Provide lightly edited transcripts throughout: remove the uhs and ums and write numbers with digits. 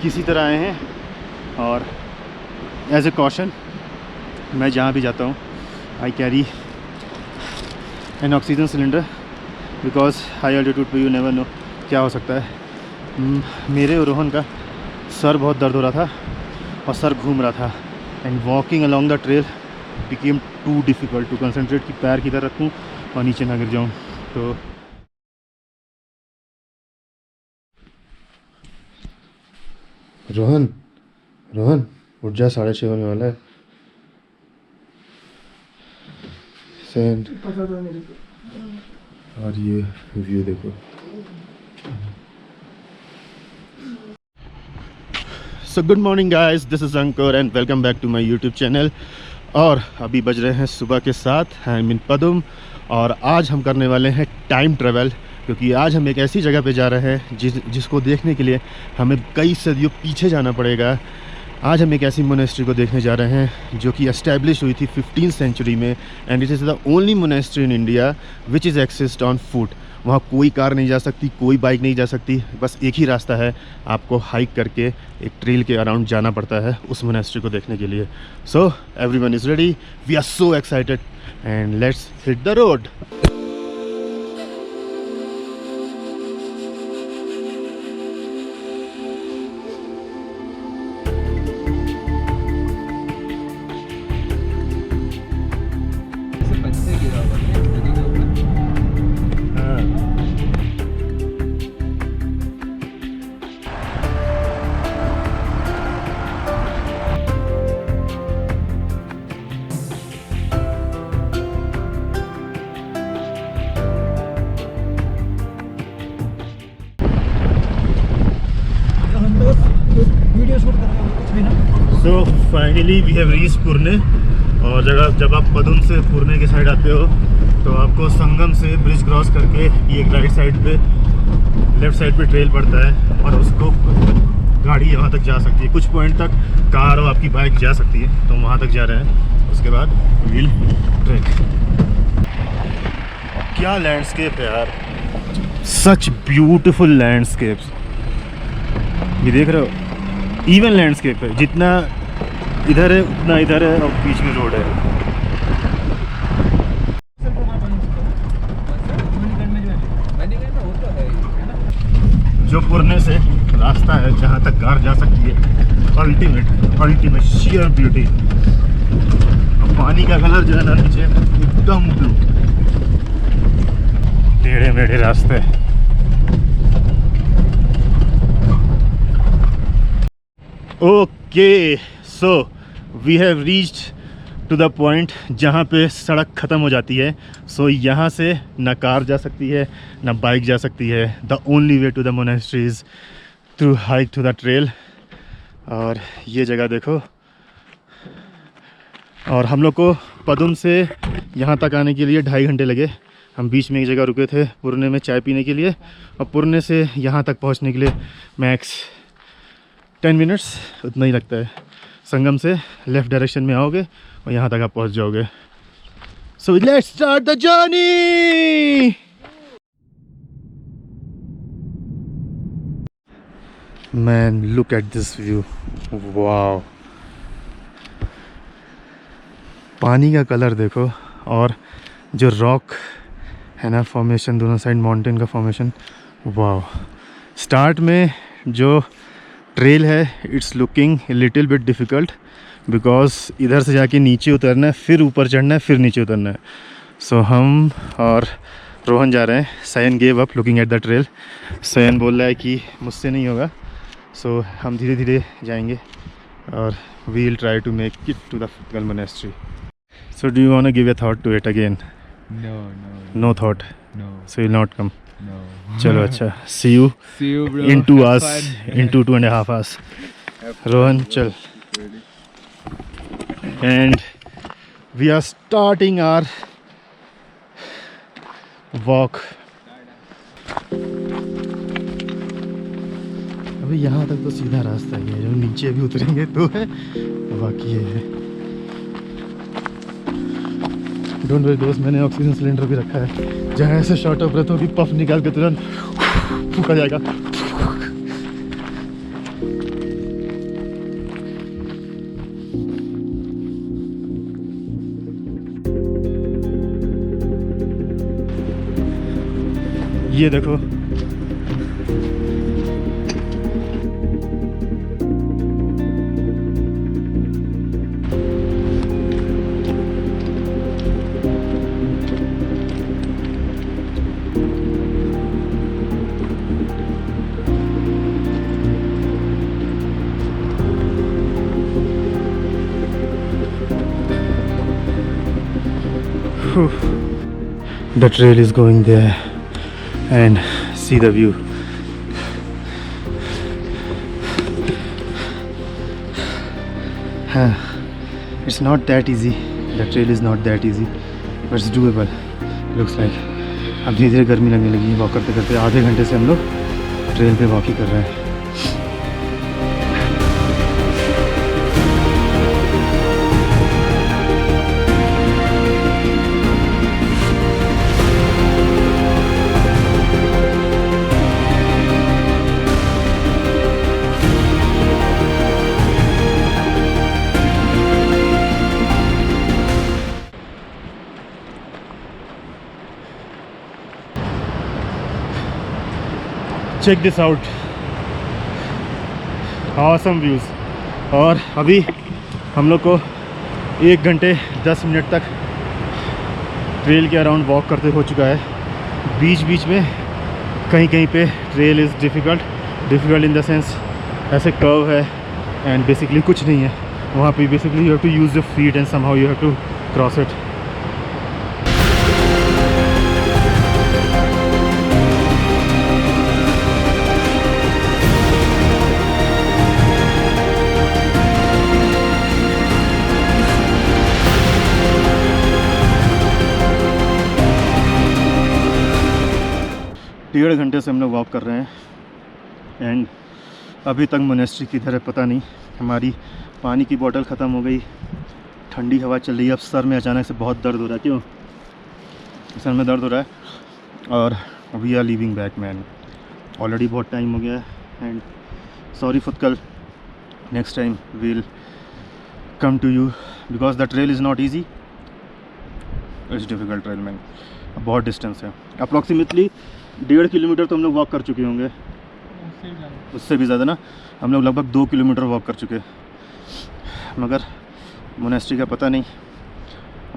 किसी तरह आए हैं और एज ए कॉशन मैं जहाँ भी जाता हूँ I carry N oxygen cylinder because high altitude पे यू नेवर नो क्या हो सकता है। मेरे और रोहन का सर बहुत दर्द हो रहा था और सर घूम रहा था and walking along the trail became too difficult to concentrate कि पैर किधर रखूँ और नीचे ना गिर जाऊँ। तो रोहन रोहन उठ जा, 6:30 होने वाला है। सेंड और ये व्यू देखो। So good morning guys, this is Ankur and welcome back to my YouTube channel. और अभी बज रहे हैं सुबह के 7। आई एम इन पदुम और आज हम करने वाले हैं टाइम ट्रेवल, क्योंकि आज हम एक ऐसी जगह पे जा रहे हैं जिसको देखने के लिए हमें कई सदियों पीछे जाना पड़ेगा। आज हम एक ऐसी मोनेस्ट्री को देखने जा रहे हैं जो कि एस्टैब्लिश हुई थी 15th सेंचुरी में and it is the only monastery in India which is accessed on foot. वहाँ कोई कार नहीं जा सकती, कोई बाइक नहीं जा सकती, बस एक ही रास्ता है, आपको हाइक करके एक ट्रेल के अराउंड जाना पड़ता है उस मोनेस्ट्री को देखने के लिए। So everyone is ready, we are so excited and let's hit the road. So finally we have reach Purne. और जब आप पदुम से पुरने के साइड आते हो तो आपको संगम से ब्रिज क्रॉस करके ये राइट साइड पे, लेफ़्ट साइड पे ट्रेल पड़ता है और उसको गाड़ी यहाँ तक जा सकती है। कुछ पॉइंट तक कार और आपकी बाइक जा सकती है, तो वहाँ तक जा रहे हैं। उसके बाद व्हील ट्रैक। क्या लैंडस्केप है यार, सच ब्यूटीफुल लैंडस्केप्स। ये देख रहे हो, इवन लैंडस्केप है, जितना इधर है उतना इधर है और बीच में रोड है। जो पुरने से रास्ता है जहाँ तक कार जा सकती है, अल्टीमेट शेयर ब्यूटी। पानी का कलर जो है ना नीचे एकदम ब्लू, टेढ़े मेढ़े रास्ते। Okay, so we have reached to the point जहाँ पे सड़क ख़त्म हो जाती है। सो यहाँ से ना कार जा सकती है ना बाइक जा सकती है। The only way to the monastery is to hike to the trail. और ये जगह देखो। और हम लोग को पदुम से यहाँ तक आने के लिए 2.5 घंटे लगे। हम बीच में एक जगह रुके थे पुरने में चाय पीने के लिए, और पुरने से यहाँ तक पहुँचने के लिए मैक्स 10 मिनट्स उतना ही लगता है। संगम से लेफ़्ट डायरेक्शन में आओगे और यहाँ तक आप पहुँच जाओगे। So let's start the journey. Man look at this view, wow. पानी का कलर देखो और जो रॉक है ना फॉर्मेशन, दोनों साइड माउंटेन का फॉर्मेशन, वाओ। स्टार्ट में जो ट्रेल है it's looking little bit difficult because इधर से जाके नीचे उतरना है, फिर ऊपर चढ़ना है, फिर नीचे उतरना है। सो हम और रोहन जा रहे हैं। Sayan gave up looking at the trail. Sayan बोल रहा है कि मुझसे नहीं होगा। सो हम धीरे धीरे जाएंगे और we will try to make it to the Phugtal monastery. So do you want to give a thought to it again? No thought, so will not come. चलो अच्छा, see you bro. in 2 hours, in 2.5 hours. Rohan, chal. And we are starting our walk. अभी यहाँ तक तो सीधा रास्ता ही है, जो नीचे भी उतरेंगे तो है, बाकी ये है। डोंट वरी दोस्त, मैंने ऑक्सीजन सिलेंडर भी रखा है, जहाँ ऐसे शॉर्ट ऑफ ब्रेथ होगी पफ निकाल के तुरंत फूका जाएगा। ये देखो the trail is going there and see the view. It's not that easy, the trail is not that easy, but it's doable. Looks like अब धीरे धीरे गर्मी लगने लगी है। वॉक करते करते आधे घंटे से हम लोग ट्रेल पे वॉक ही कर रहे हैं। Check this out, awesome views. और अभी हम लोग को 1 घंटे 10 मिनट तक ट्रेल के अराउंड वॉक करते हो चुका है। बीच बीच में कहीं कहीं पे trail is difficult in the sense ऐसे कर्व है एंड बेसिकली कुछ नहीं है वहाँ पे। Basically you have to use your feet and somehow you have to cross it. डेढ़ घंटे से हम लोग वॉक कर रहे हैं एंड अभी तक मोनेस्ट्री किधर है पता नहीं। हमारी पानी की बोतल ख़त्म हो गई, ठंडी हवा चल रही है। अब सर में अचानक से बहुत दर्द हो रहा है। क्यों सर में दर्द हो रहा है? और we are leaving back man, already बहुत टाइम हो गया है and sorry Phugtal, next time will come to you because the trail is not easy, it's difficult trail man. बहुत डिस्टेंस है, अप्रॉक्सीमेटली 1.5 किलोमीटर तो हम लोग वॉक कर चुके होंगे, उससे भी ज़्यादा ना। हम लोग लगभग 2 किलोमीटर वॉक कर चुके, मगर मोनेस्ट्री का पता नहीं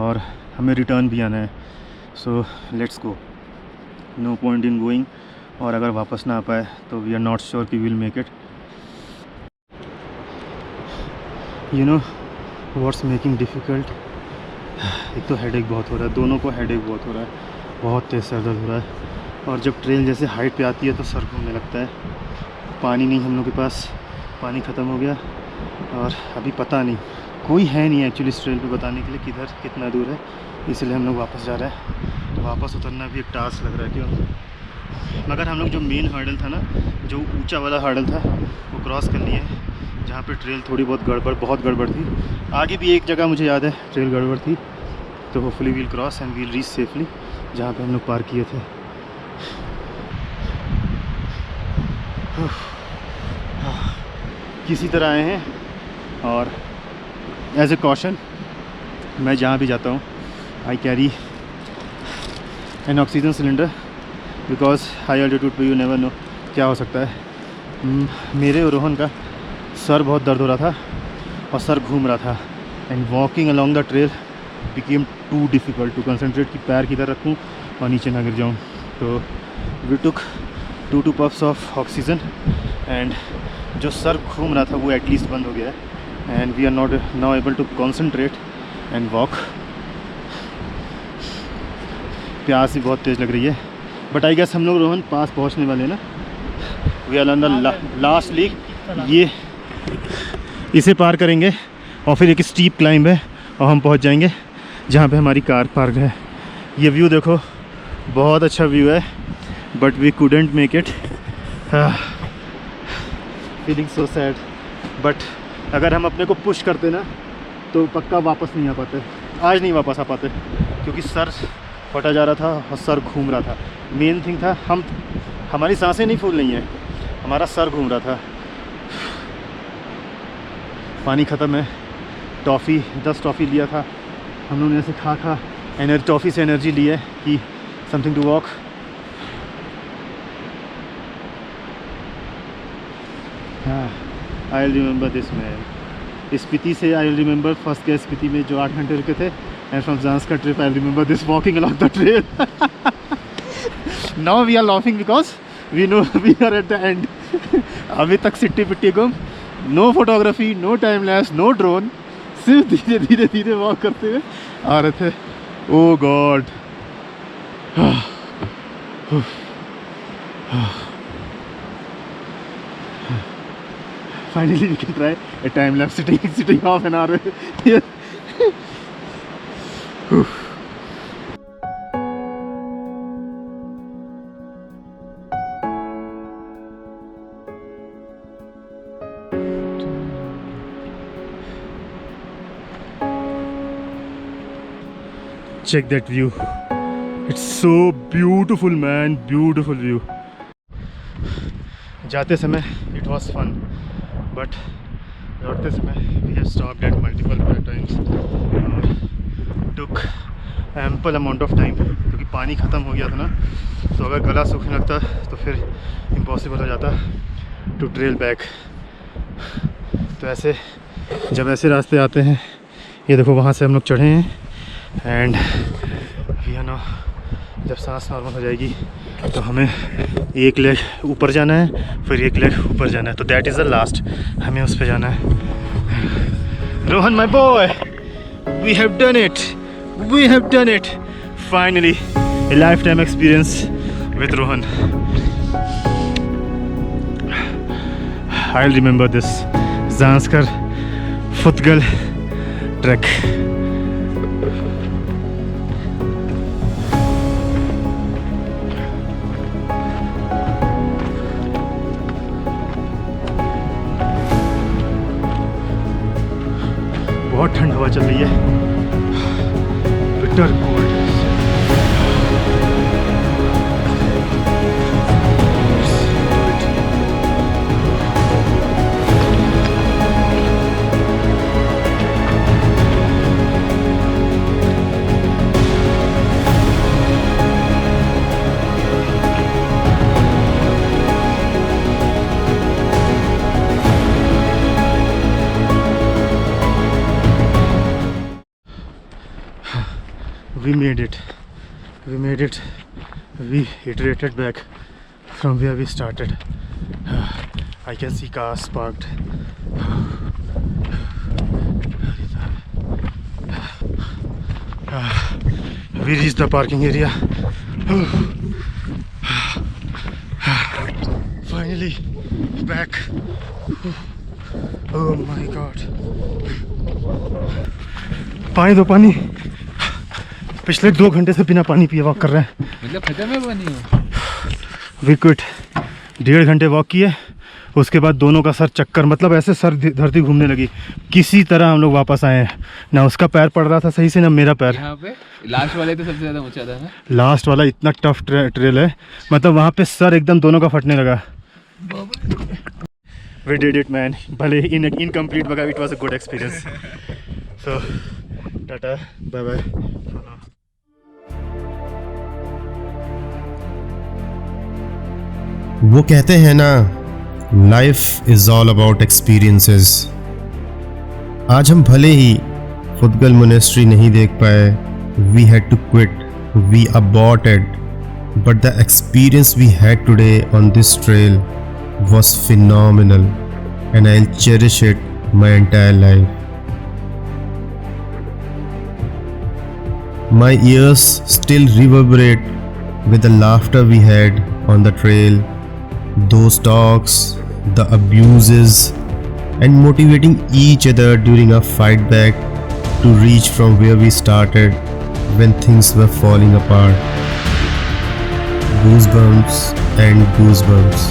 और हमें रिटर्न भी आना है। So let's go, no point in going. और अगर वापस ना आ पाए तो वी आर नॉट श्योर कि will make it. You know what's making difficult, एक तो हेडेक बहुत हो रहा है, दोनों को हेडेक बहुत हो रहा है, बहुत तेज़ सर दर्द हो रहा है। और जब ट्रेल जैसे हाइट पे आती है तो सर घूमने लगता है। पानी नहीं हम लोग के पास, पानी ख़त्म हो गया और अभी पता नहीं, कोई है नहीं एक्चुअली इस ट्रेल पे बताने के लिए किधर कितना दूर है, इसलिए हम लोग वापस जा रहे हैं। तो वापस उतरना भी एक टास्क लग रहा है। क्यों? मगर हम लोग जो मेन हर्डल था ना, जो ऊंचा वाला हर्डल था, वो क्रॉस कर लिए, जहाँ पे ट्रेल थोड़ी बहुत गड़बड़ थी। आगे भी एक जगह मुझे याद है ट्रेल गड़बड़ थी, तो hopefully we'll cross and we'll reach safely जहाँ पे हम लोग पार किए थे। किसी तरह आए हैं और एज ए कॉशन मैं जहाँ भी जाता हूँ I carry N oxygen cylinder because high altitude पे यू नेवर नो क्या हो सकता है। मेरे और रोहन का सर बहुत दर्द हो रहा था और सर घूम रहा था and walking along the trail became too difficult to concentrate कि पैर किधर रखूँ और नीचे ना गिर जाऊँ। तो we took 2 puffs of oxygen and जो सर घूम रहा था वो एटलीस्ट बंद हो गया है and we are not now able to concentrate and walk. प्यास भी बहुत तेज़ लग रही है बट आई गेस हम लोग रोहन पास पहुंचने वाले हैं ना। We are on the last leg, ये इसे पार करेंगे और फिर एक स्टीप क्लाइंब है और हम पहुंच जाएंगे जहां पे हमारी कार पार्क है। ये व्यू देखो, बहुत अच्छा व्यू है but we couldn't make it, feeling so sad. But अगर हम अपने को पुश करते ना तो पक्का वापस नहीं आ पाते, आज नहीं वापस आ पाते, क्योंकि सर फटा जा रहा था और सर घूम रहा था। मेन थिंग था हमारी सांसें नहीं फूल रही हैं, हमारा सर घूम रहा था। पानी ख़त्म है, टॉफ़ी 10 टॉफ़ी लिया था हम लोगों ने, ऐसे खा टॉफ़ी से एनर्जी ली है कि समथिंग टू वॉक। हाँ, I will remember this man. Spiti से आई विल रिमेंबर फर्स्ट के स्पीति में जो 8 घंटे रुके थे, and from Zanskar trip I will remember this walking along the trail. Now we are laughing because we know we are at the end. अभी तक सिट्टी पिट्टी गुम, no photography, no time lapse, no drone, सिर्फ धीरे धीरे धीरे वॉक करते हुए आ रहे थे। Oh god, finally we can try a time lapse sitting half an hour here. Check that view. It's so beautiful, man. Beautiful view. जाते समय it was fun, but लौटते समय we have stopped at multiple times. Took ample amount of time क्योंकि पानी ख़त्म हो गया था ना, तो अगर गला सूखने लगता तो फिर impossible हो जाता to trail back. तो ऐसे जब ऐसे रास्ते आते हैं, ये देखो वहाँ से हम लोग चढ़े हैं, एंड वी आर नाउ, जब सांस नॉर्मल हो जाएगी तो हमें एक लेग ऊपर जाना है, फिर एक लेग ऊपर जाना है, तो दैट इज़ द लास्ट, हमें उस पर जाना है। Rohan my boy, we have done it, we have done it finally, a life time experience with Rohan. I will remember this Zanskar Phugtal track. बहुत ठंड हवा चल रही है, bitter cold. We made it. We made it. We iterated back from where we started. I can see cars parked. We reached the parking area. Finally back. Oh my God. पानी दो, पानी। पिछले 2 घंटे से बिना पानी पिए वॉक कर रहे हैं। मतलब खत्म है पानी? We quit. 1.5 घंटे वॉक किए, उसके बाद दोनों का सर चक्कर, मतलब ऐसे सर धरती घूमने लगी। किसी तरह हम लोग वापस आए हैं, ना उसका पैर पड़ रहा था सही से, ना मेरा पैर। यहाँ पे लास्ट वाले तो सबसे ज़्यादा ऊंचा था ना? लास्ट वाला इतना टफ ट्रेल है, मतलब वहाँ पे सर एकदम दोनों का फटने लगा। वी डिड इट मैन, भले इनकम्प्लीट बगा, it was a good experience. So tata, bye bye. वो कहते हैं ना, life is all about experiences. आज हम भले ही फुतगल मोनेस्ट्री नहीं देख पाए, we had to quit, we aborted, but the experience we had today on this trail was phenomenal and I will cherish it my entire life. My ears still reverberate with the laughter we had on the trail, those talks, the abuses, and motivating each other during our fight back to reach from where we started when things were falling apart. Goosebumps and goosebumps.